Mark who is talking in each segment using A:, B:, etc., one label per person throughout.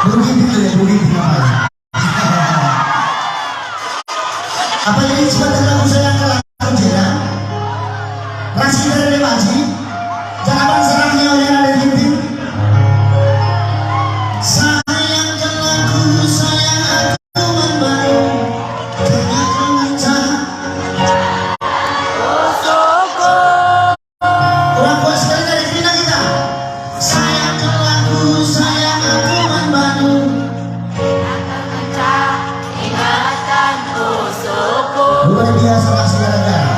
A: Begitu ya, begitu namanya. Apa ini sebentar lagu saya kalah jeda? Rasi dari Maji, jangan serangnya yang ada di tim. Sayangkan lagu sayang aku membaru dengan mengejar. Kurang puas sekali dari final kita. Sayangkan lagu sayang aku membaru. Luar biasa Pak saudara-saudara.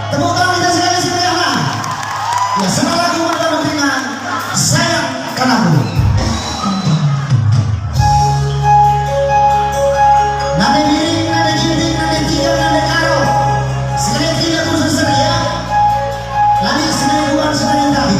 A: Tepuk tangan kita sekali sederhana. Ya, sama lagu berbalut dengan sayang kan aku. Nada miring, nada ginting, nada tiga, nada karo. Sekali tiga khusus seria. Lagi sekali luar sekali tadi.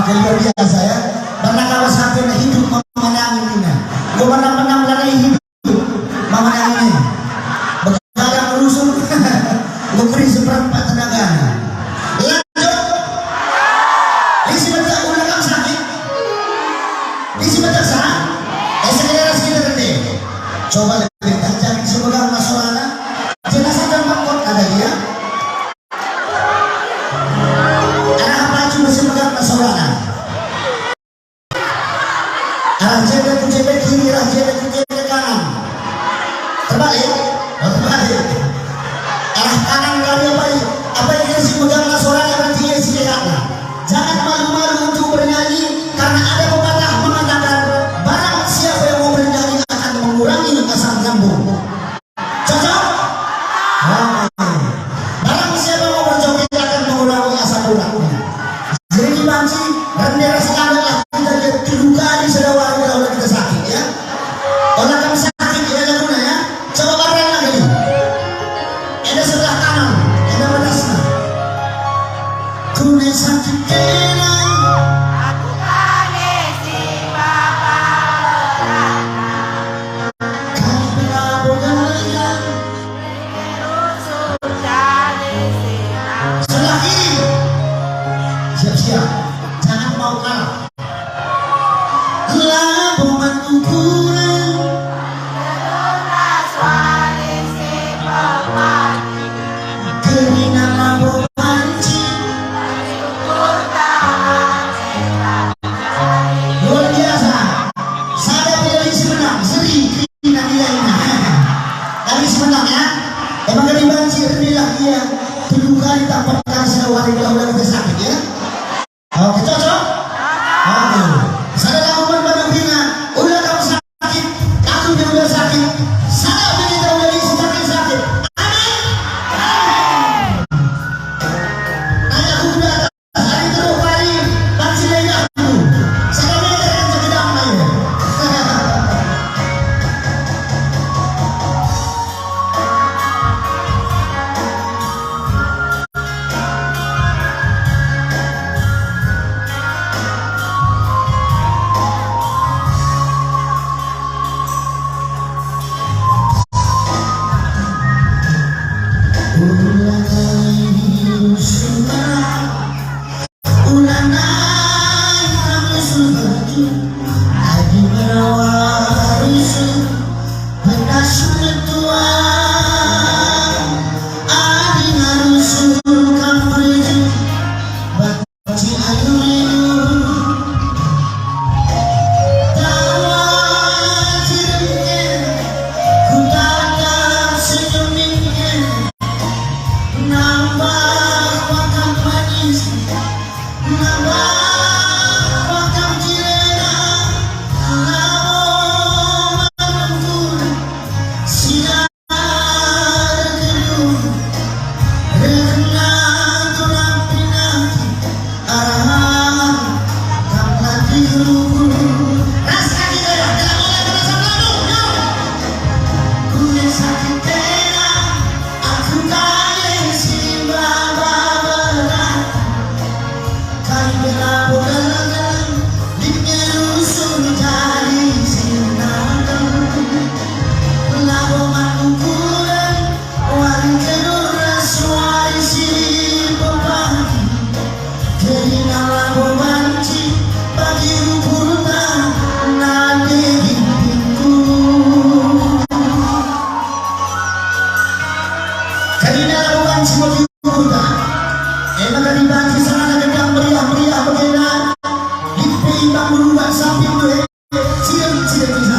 A: Oke, luar biasa ya. Karena kalau sampai hidup memenangi ini, gue menang-menang karena hidup memenangi ini. Begadang rusuh, lu beri seperempat tenaga. Lanjut. Isi bentar ulang kamu sakit. Isi bentar sana. Sekedar deh. Coba lebih tajam semoga masalah. Jenazah dan makot ada dia. Anak apa cuma semoga masalah. Arah jebet ku jebet kiri, arah jebet ku jebet kanan. Terbalik, oh terbalik. Arah kanan kali apa yang si pegang nasoranya berarti ya si dekatnya. Jangan malu-malu untuk bernyanyi karena ada pepatah mengatakan barang siapa yang mau bernyanyi akan mengurangi asam lambung. Cocok? Barang siapa mau berjoget akan mengurangi asam lambung. Jadi banci rendera sekali lah kita terluka di sedawar kalau kita sakit ya. Kalau kamu sakit ya ada guna ya. Coba bareng lagi. Ada sebelah kanan, ada pedasnya. Kune sakit kena.
B: Aku kane si papa rana.
A: Kau berapa gaya?
B: Rusuh cari sinar.
A: Sebelah kiri. Siap-siap. Jangan mau kalah. Labuan ukuran.
B: Lunas wali si papa.
A: Keringan labu panci.
B: Ukur tahan setan jari.
A: Luar biasa. Saya pilih isi menang. Seri keringan dia ini. Kali isi menang ya. Emang kali banci rendilah dia. Terluka ditampakkan sedawari kalau kita sakit ya. Oke, cocok? Oke. Saya lakukan pada bina. Udah kamu sakit. Aku juga udah sakit. Saya kita udah isi sakit-sakit. Amin. Nanya aku udah atas. Hari teruk hari. Banci lagi aku. Saya minta yang sekedang lain. Tidak bisa